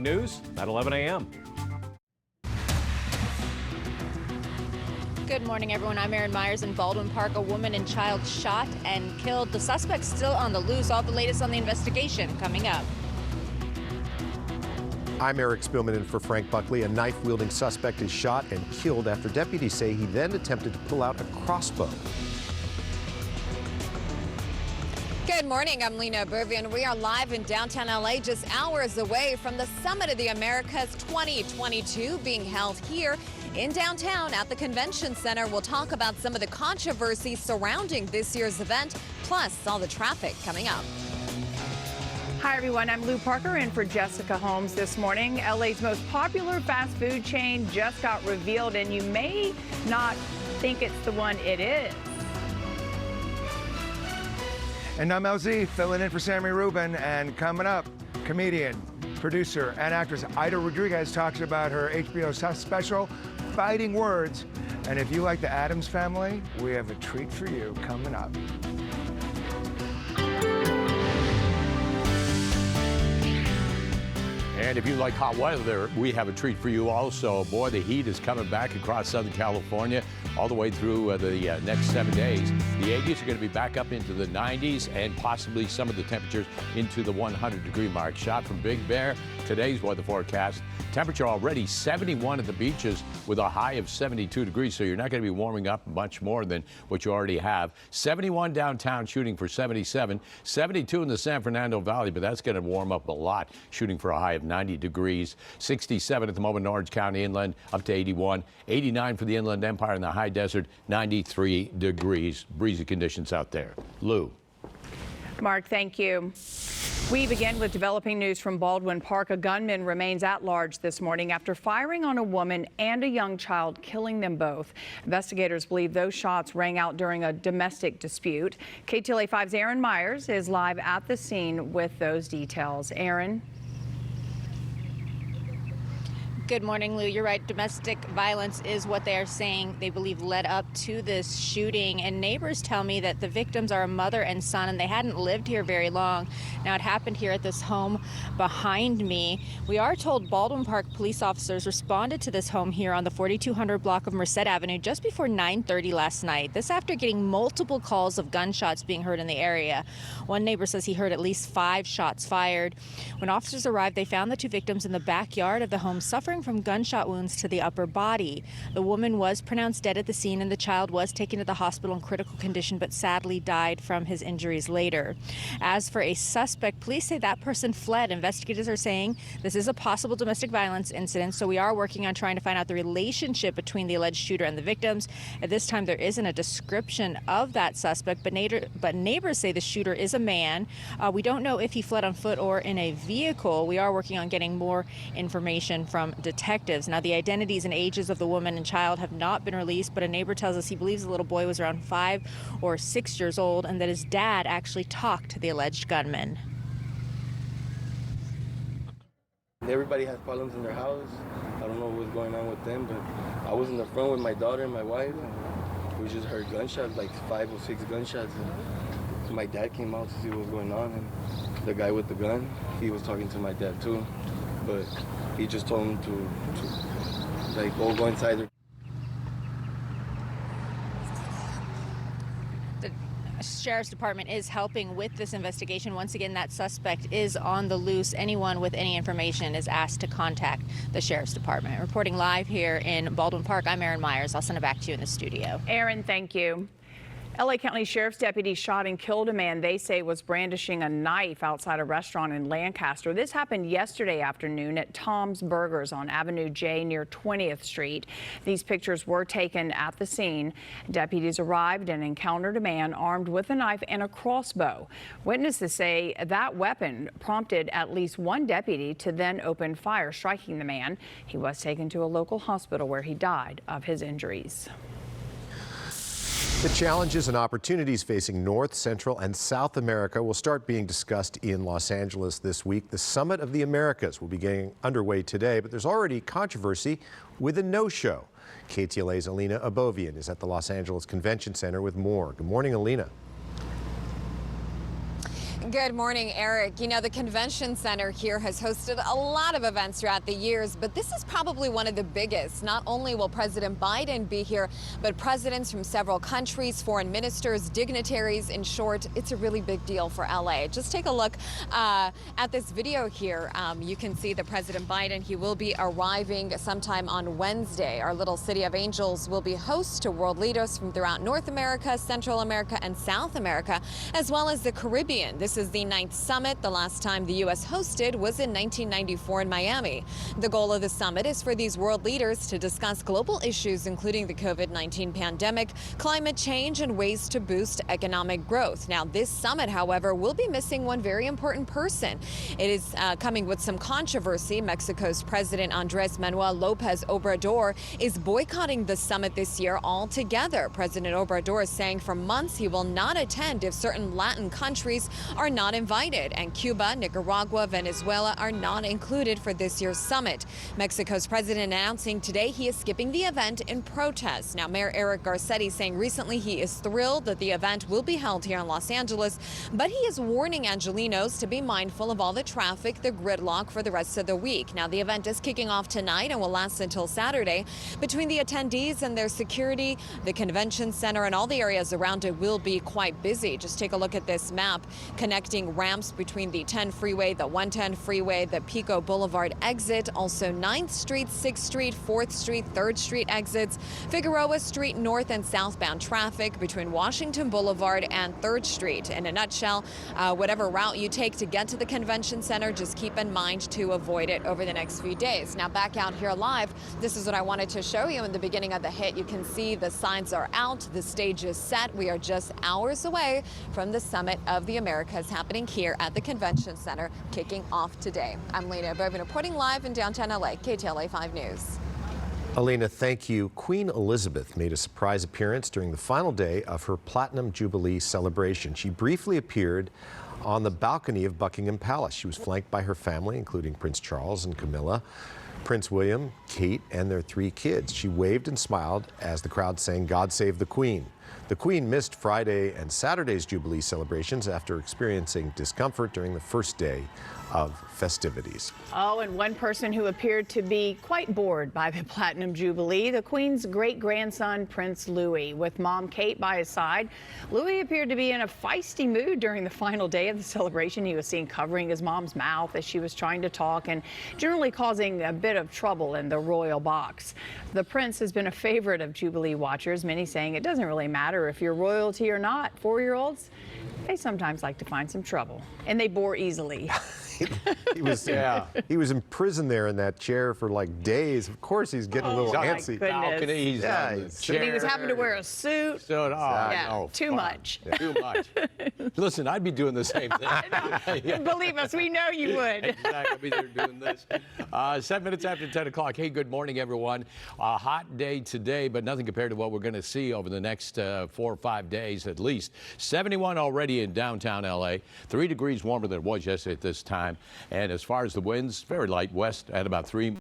News at 11 a.m. Good morning, everyone. I'm Erin Myers in Baldwin Park. A woman and child shot and killed. The suspect still on the loose. All the latest on the investigation coming up. I'm Eric Spillman in for Frank Buckley. A knife-wielding suspect is shot and killed after deputies say he then attempted to pull out a crossbow. Good morning, I'm Lena Bervian. We are live in downtown LA, just hours away from the Summit of the Americas 2022 being held here in downtown at the Convention Center. We'll talk about some of the controversy surrounding this year's event, plus all the traffic coming up. Hi, everyone. I'm Lou Parker in for Jessica Holmes this morning. LA's most popular fast food chain just got revealed, and you may not think it's the one it is. And I'm LZ, filling in for Sammy Rubin, and coming up, comedian, producer, and actress Ida Rodriguez talks about her HBO special, Fighting Words. And if you like the Addams Family, we have a treat for you coming up. And if you like hot weather, we have a treat for you also. Boy, the heat is coming back across Southern California all the way through the next 7 days. The 80s are going to be back up into the 90s and possibly some of the temperatures into the 100-degree mark. Shot from Big Bear, today's weather forecast. Temperature already 71 at the beaches with a high of 72 degrees, so you're not going to be warming up much more than what you already have. 71 downtown, shooting for 77. 72 in the San Fernando Valley, but that's going to warm up a lot, shooting for a high of 90 degrees. 67 at the moment in Orange County inland, up to 81. 89 for the Inland Empire in the high desert, 93 degrees. Breezy conditions out there. Lou. Mark, thank you. We begin with developing news from Baldwin Park. A gunman remains at large this morning after firing on a woman and a young child, killing them both. Investigators believe those shots rang out during a domestic dispute. KTLA 5's Erin Myers is live at the scene with those details. Erin. Good morning, Lou. You're right. Domestic violence is what they are saying they believe led up to this shooting. And neighbors tell me that the victims are a mother and son, and they hadn't lived here very long. Now, it happened here at this home behind me. We are told Baldwin Park police officers responded to this home here on the 4200 block of Merced Avenue just before 9:30 last night. This after getting multiple calls of gunshots being heard in the area. One neighbor says he heard at least 5 shots fired. When officers arrived, they found the 2 victims in the backyard of the home suffering from gunshot wounds to the upper body. The woman was pronounced dead at the scene, and the child was taken to the hospital in critical condition, but sadly died from his injuries later. As for a suspect, police say that person fled. Investigators are saying this is a possible domestic violence incident, so we are working on trying to find out the relationship between the alleged shooter and the victims. At this time, there isn't a description of that suspect, but neighbors say the shooter is a man. We don't know if he fled on foot or in a vehicle. We are working on getting more information from detectives. Now, the identities and ages of the woman and child have not been released, but a neighbor tells us he believes the little boy was around 5 or 6 years old and that his dad actually talked to the alleged gunman. Everybody has problems in their house. I don't know what's going on with them, but I was in the front with my daughter and my wife, and we just heard gunshots, like 5 or 6 gunshots. And my dad came out to see what was going on, and the guy with the gun, he was talking to my dad too, but he just told him to like, go inside. The Sheriff's Department is helping with this investigation. Once again, that suspect is on the loose. Anyone with any information is asked to contact the Sheriff's Department. Reporting live here in Baldwin Park, I'm Erin Myers. I'll send it back to you in the studio. Erin, thank you. LA County Sheriff's deputies shot and killed a man they say was brandishing a knife outside a restaurant in Lancaster. This happened yesterday afternoon at Tom's Burgers on Avenue J near 20th Street. These pictures were taken at the scene. Deputies arrived and encountered a man armed with a knife and a crossbow. Witnesses say that weapon prompted at least one deputy to then open fire, striking the man. He was taken to a local hospital where he died of his injuries. The challenges and opportunities facing North, Central, and South America will start being discussed in Los Angeles this week. The Summit of the Americas will be getting underway today, but there's already controversy with a no-show. KTLA's Alina Abovian is at the Los Angeles Convention Center with more. Good morning, Alina. Good morning, Eric. You know, the convention center here has hosted a lot of events throughout the years, but this is probably one of the biggest. Not only will President Biden be here, but presidents from several countries, foreign ministers, dignitaries. In short, it's a really big deal for LA. Just take a look at this video here. You can see that President Biden, he will be arriving sometime on Wednesday. Our little city of Angels will be host to world leaders from throughout North America, Central America, and South America, as well as the Caribbean. This is the 9th summit. The last time the U.S. hosted was in 1994 in Miami. The goal of the summit is for these world leaders to discuss global issues, including the COVID-19 pandemic, climate change, and ways to boost economic growth. Now, this summit, however, will be missing one very important person. It is coming with some controversy. Mexico's President Andrés Manuel López Obrador is boycotting the summit this year altogether. President Obrador is saying for months he will not attend if certain Latin countries are not invited, and Cuba, Nicaragua, Venezuela are not included for this year's summit. Mexico's president announcing today he is skipping the event in protest. Now, Mayor Eric Garcetti saying recently he is thrilled that the event will be held here in Los Angeles, but he is warning Angelinos to be mindful of all the traffic, the gridlock for the rest of the week. Now, the event is kicking off tonight and will last until Saturday. Between the attendees and their security, the convention center and all the areas around it will be quite busy. Just take a look at this map connecting ramps between the 10 freeway, the 110 freeway, the Pico Boulevard exit, also 9th Street, 6th Street, 4th Street, 3rd Street exits, Figueroa Street north and southbound traffic between Washington Boulevard and 3rd Street. In a nutshell, whatever route you take to get to the convention center, just keep in mind to avoid it over the next few days. Now, back out here live, this is what I wanted to show you in the beginning of the hit. You can see the signs are out, the stage is set. We are just hours away from the Summit of the Americas happening here at the Convention Center, kicking off today. I'm Lena Bourbon reporting live in downtown LA, KTLA 5 News. Alina, thank you. Queen Elizabeth made a surprise appearance during the final day of her Platinum Jubilee celebration. She briefly appeared on the balcony of Buckingham Palace. She was flanked by her family, including Prince Charles and Camilla, Prince William, Kate, and their 3 kids. She waved and smiled as the crowd sang "God Save the Queen." The Queen missed Friday and Saturday's Jubilee celebrations after experiencing discomfort during the first day of festivities. Oh, and one person who appeared to be quite bored by the Platinum Jubilee, the Queen's great-grandson, Prince Louis. With Mom Kate by his side, Louis appeared to be in a feisty mood during the final day of the celebration. He was seen covering his mom's mouth as she was trying to talk and generally causing a bit of trouble in the royal box. The prince has been a favorite of Jubilee watchers, many saying it doesn't really matter if you're royalty or not. 4-year-olds, they sometimes like to find some trouble, and they bore easily. He was imprisoned there in that chair for like days. Of course, he's getting a little antsy. Balcony, he's on the chair. And he was having to wear a suit. Too much. Too much. Listen, I'd be doing the same thing. Believe us, we know you would. Exactly. I'd be there doing this. 7 minutes after 10 o'clock. Hey, good morning, everyone. A hot day today, but nothing compared to what we're going to see over the next 4 or 5 days at least. 71 already in downtown LA. 3 degrees warmer than it was yesterday at this time. And as far as the winds, very light west at about 3